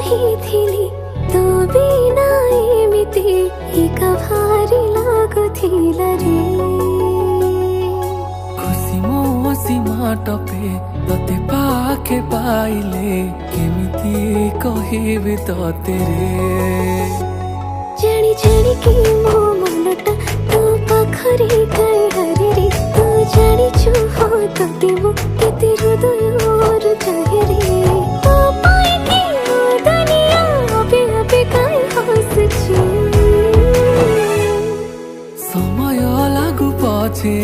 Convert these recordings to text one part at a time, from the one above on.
ଚାହିଁଥିଲି ତୋ ବିନା ଏମିତି ଏକା ଭାରି ଲାଗୁଥିଲା ରେ। खुशी मो सीमा टपे तते पाखे पाइले केमिति कहिबि तते रे। जानी जानी कि मो मनटा तों पाखरे काई हरे रे। तू जानिछु हो तते मो केते हृदयर चाहे रे। तो पाइकी मो दुनिया अबे अबे काई हसुछि। समय लागु पछे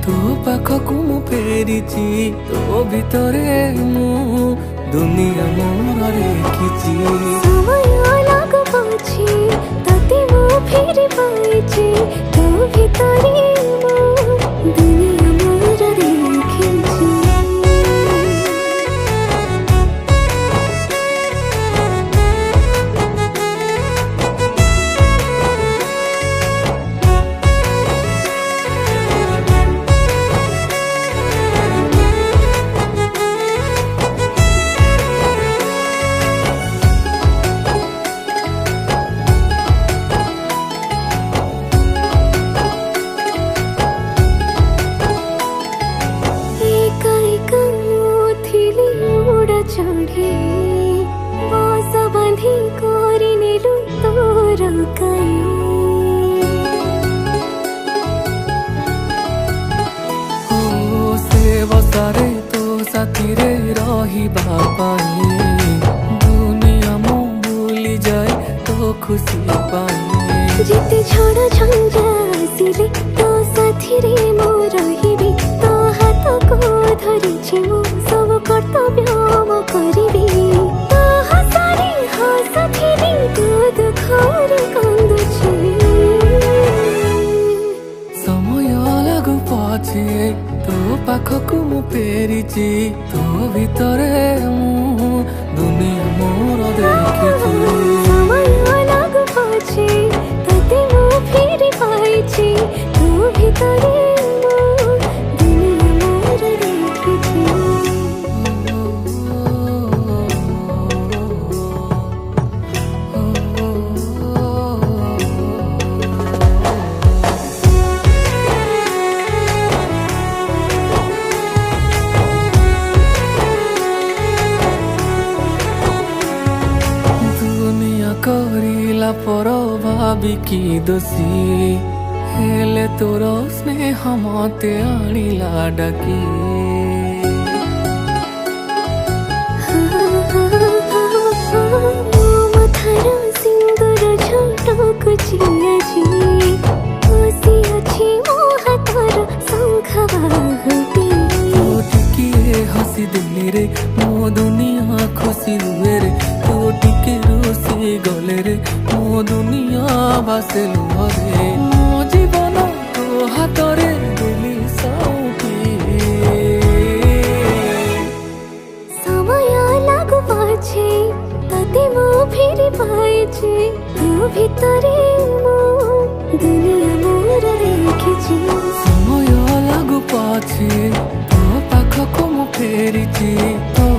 तो पाखकु मु फेरिछि तो भितरे मु दुनिया मोर रेखिछि। समय लागु पछे तते मो फेरि पाइछि तो भितरे मो दुनिया मोर रेखिछि। चढ़े बस बांधी करनेलु तोर काई। ओ से बसारे तो साथी रे रहिबा पाई दुनिया मु भूली जाए तो खुशी पाई। जिते झड़ झंझा आसिले तो साथी रे मो रहिबी। तो हाथ को धरिछि मु सब कर्तव्य मो करिबी। तो हसारे हसथिबी तो दुखरे कांदुछि। समय लागु पछे तो पाखकु मु फेरिछि तो भितरे मु दुनिया मोर देखिछि। समय लागु पछे तते मो फेरि पाइछि तो भितरे मो दुनिया मोर देखिछि। करिला पर भाबिकी दोषी हेले तोर स्नेह मते आनिला डाकी। मथार सिंदूर झटक चियाजी बसी अछि मो हातर शंखा बाहुटी। तो टिके हसी दिली रे मो दुनिया खुशी हुए रे। तो टिके रोसी गले रे मो दुनिया बासे लुहरे। मो जीवन तो हातरे दिली साउटी। समय लागु पछे तते मो फेरि पाइछि तो भितरे मो दुनिया मोर देखिछि। समय लागु पछे तो पाखकु मु फेरिछि तो